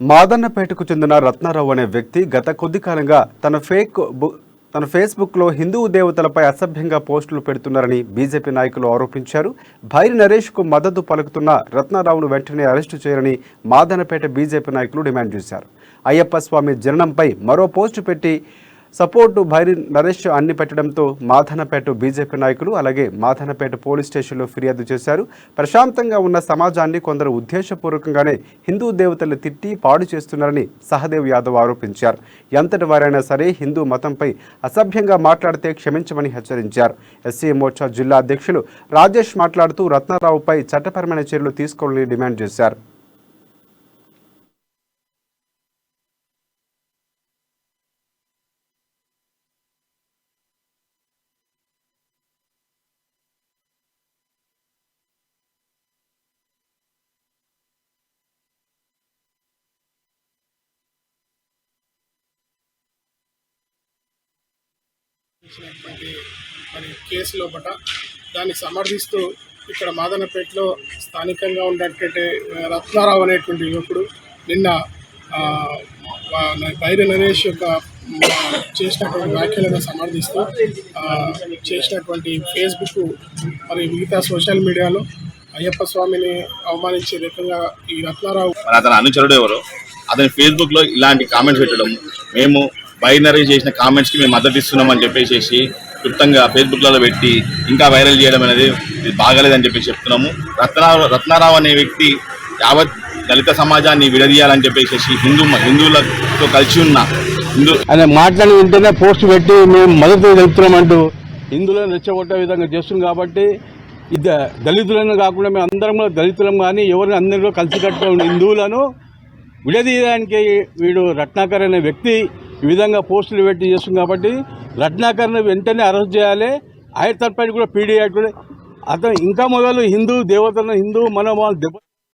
మాదన్నపేటకు చెందిన రత్నారావు అనే వ్యక్తి గత కొద్ది కాలంగా తన ఫేస్బుక్లో హిందూ దేవతలపై అసభ్యంగా పోస్టులు పెడుతున్నారని బీజేపీ నాయకులు ఆరోపించారు. భైరి నరేష్కు మద్దతు పలుకుతున్న రత్నారావును వెంటనే అరెస్టు చేయాలని మాదన్నపేట బీజేపీ నాయకులు డిమాండ్ చేశారు. అయ్యప్ప స్వామి జననంపై మరో పోస్టు పెట్టి సపోర్టు భైరి నరేష్ అన్ని పెట్టడంతో మాదన్నపేట బీజేపీ నాయకులు అలాగే మాదన్నపేట పోలీస్ స్టేషన్లో ఫిర్యాదు చేశారు. ప్రశాంతంగా ఉన్న సమాజాన్ని కొందరు ఉద్దేశపూర్వకంగానే హిందూ దేవతలు తిట్టి పాడు చేస్తున్నారని సహదేవ్ యాదవ్ ఆరోపించారు. ఎంతటి వారైనా సరే హిందూ మతంపై అసభ్యంగా మాట్లాడితే క్షమించమని హెచ్చరించారు. ఎస్సీ మోర్చా జిల్లా అధ్యక్షులు రాజేష్ మాట్లాడుతూ రత్నారావుపై చట్టపరమైన చర్యలు తీసుకోవాలని డిమాండ్ చేశారు. మరి కేసు లోపల దాన్ని సమర్థిస్తూ ఇక్కడ మాదన్నపేటలో స్థానికంగా ఉన్నటువంటి రత్నారావు అనేటువంటి యువకుడు నిన్న భైరి నరేష్ యొక్క చేసినటువంటి వ్యాఖ్యలను సమర్థిస్తూ చేసినటువంటి ఫేస్బుక్ మరి మిగతా సోషల్ మీడియాలో అయ్యప్ప స్వామిని అవమానించే రకంగా ఈ రత్నారావు అతని అనుచరుడు ఎవరో అతని ఫేస్బుక్లో ఇలాంటి కామెంట్స్ పెట్టడం, మేము బైనరీ చేసిన కామెంట్స్కి మేము మద్దతు ఇస్తున్నామని చెప్పేసి క్లుప్తంగా ఫేస్బుక్లలో పెట్టి ఇంకా వైరల్ చేయడం అనేది ఇది బాగాలేదని చెప్పేసి చెప్తున్నాము. రత్నారావు అనే వ్యక్తి యావత్ దళిత సమాజాన్ని విడదీయాలని చెప్పేసి హిందువులతో కలిసి ఉన్న ఆయన మాట్లాడి వెంటనే పోస్ట్ పెట్టి మేము మద్దతు తెలుపుతున్నామంటూ హిందువులను రెచ్చగొట్టే విధంగా చేస్తున్నాం. కాబట్టి ఇది దళితులను కాకుండా మేము అందరం దళితులం కానీ ఎవరిని అందరిలో కలిసికట్టుగా ఉన్న హిందువులను విడదీయడానికి వీడు రత్నాకర్ అనే వ్యక్తి ఈ విధంగా పోస్టులు పెట్టి చేస్తుంది. కాబట్టి రత్నాకర్ని వెంటనే అరెస్ట్ చేయాలి. ఆయన తరపున కూడా పీడీ అతను ఇంకా మొదలు హిందూ దేవతలను హిందూ మనోభావాలు